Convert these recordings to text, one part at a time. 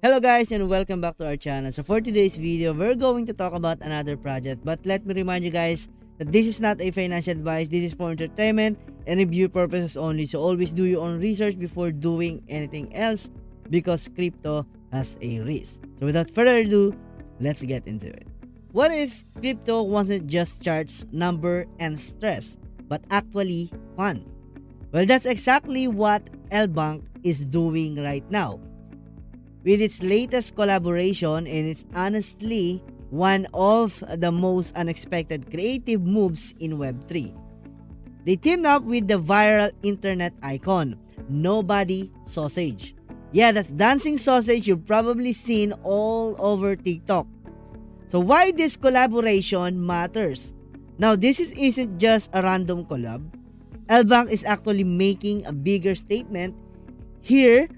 Hello guys and welcome back to our channel. So for today's video, we're going to talk about another project. But let me remind you guys that this is not a financial advice. This is for entertainment and review purposes only. So always do your own research before doing anything else because crypto has a risk. So without further ado, let's get into it. What if crypto wasn't just charts, number, and stress, but actually fun? Well, that's exactly what LBank is doing right now with its latest collaboration, and it's honestly one of the most unexpected creative moves in Web3. They teamed up with the viral internet icon, Nobody Sausage. Yeah, that dancing sausage you've probably seen all over TikTok. So why this collaboration matters? Now, isn't just a random collab. LBank is actually making a bigger statement here.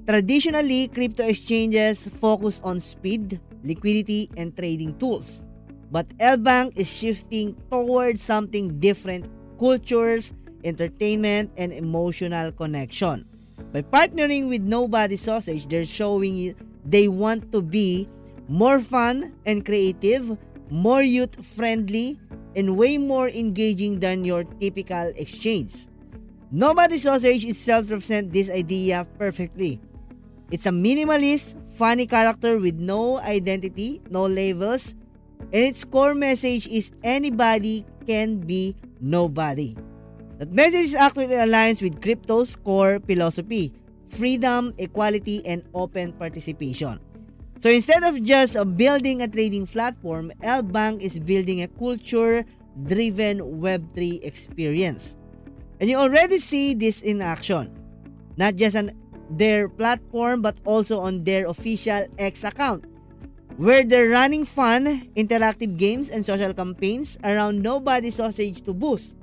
Traditionally, crypto exchanges focus on speed, liquidity, and trading tools. But LBank is shifting towards something different: cultures, entertainment, and emotional connection. By partnering with Nobody Sausage, they're showing you they want to be more fun and creative, more youth-friendly, and way more engaging than your typical exchange. Nobody Sausage itself represents this idea perfectly. It's a minimalist, funny character with no identity, no labels, and its core message is anybody can be nobody. That message actually aligns with crypto's core philosophy: freedom, equality, and open participation. So instead of just building a trading platform, LBank is building a culture-driven Web3 experience. And you already see this in action, not just on their platform but also on their official X account, where they're running fun, interactive games and social campaigns around Nobody Sausage to boost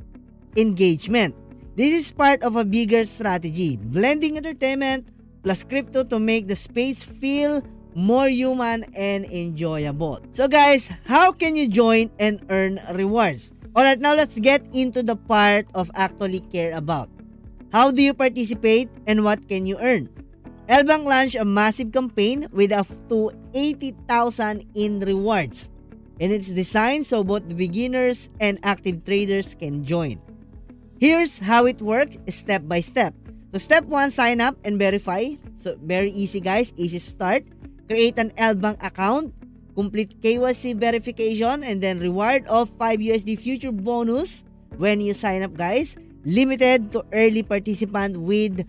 engagement. This is part of a bigger strategy, blending entertainment plus crypto to make the space feel more human and enjoyable. So guys, how can you join and earn rewards? Alright, now let's get into the part of actually care about. How do you participate and what can you earn? LBank launched a massive campaign with up to 80,000 in rewards. And it's designed so both the beginners and active traders can join. Here's how it works step by step. So step 1, sign up and verify. So very easy guys, easy start. Create an LBank account, complete KYC verification, and then reward of 5 USD future bonus when you sign up guys. Limited to early participant with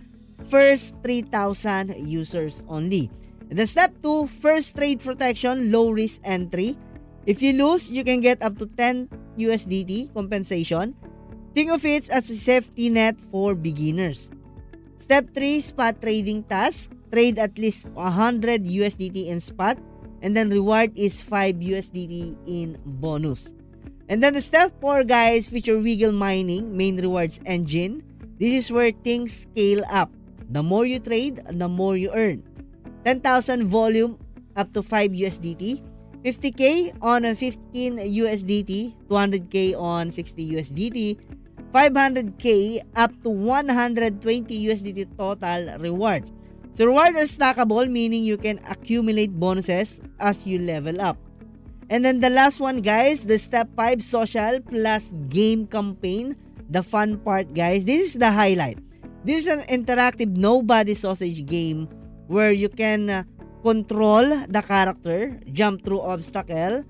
first 3,000 users only. And then step 2, first trade protection, low risk entry. If you lose, you can get up to 10 USDT compensation. Think of it as a safety net for beginners. Step 3, spot trading task. Trade at least 100 USDT in spot, and then reward is 5 USDT in bonus. And then the step 4 guys, feature Wiggle Mining, main rewards engine. This is where things scale up. The more you trade, the more you earn. 10,000 volume up to 5 USDT, 50k on a 15 USDT, 200k on 60 USDT, 500k up to 120 USDT total rewards. So rewards are stackable, meaning you can accumulate bonuses as you level up. And then the last one guys, the step 5, social plus game campaign. The fun part guys, this is the highlight. There's an interactive Nobody Sausage game where you can control the character, jump through obstacle.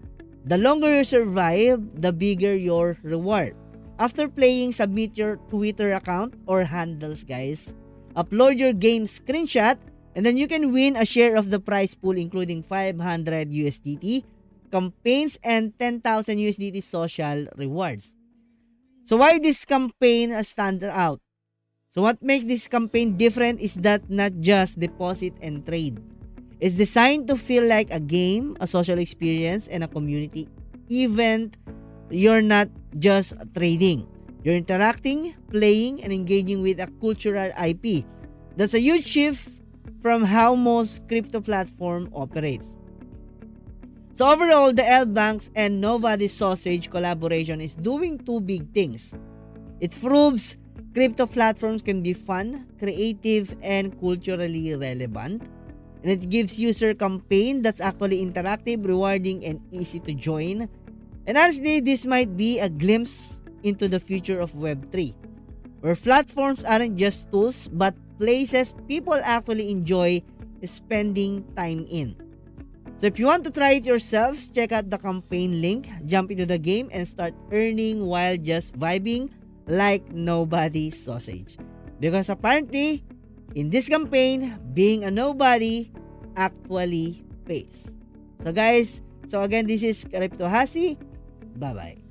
The longer you survive, the bigger your reward. After playing, submit your Twitter account or handles guys. Upload your game screenshot, and then you can win a share of the prize pool including 500 USDT campaigns and 10,000 USDT social rewards. So why this campaign stands out? So what makes this campaign different is that not just deposit and trade. It's designed to feel like a game, a social experience, and a community event. You're not just trading. You're interacting, playing, and engaging with a cultural IP. That's a huge shift from how most crypto platform operates. So overall, the LBanks and Nobody Sausage collaboration is doing two big things. It proves crypto platforms can be fun, creative, and culturally relevant. And it gives user campaign that's actually interactive, rewarding, and easy to join. And honestly, this might be a glimpse into the future of Web3, where platforms aren't just tools, but places people actually enjoy spending time in. So if you want to try it yourselves, check out the campaign link, jump into the game, and start earning while just vibing like nobody's sausage. Because apparently, in this campaign, being a nobody actually pays. So guys, so again, this is Crypto Hasi. Bye-bye.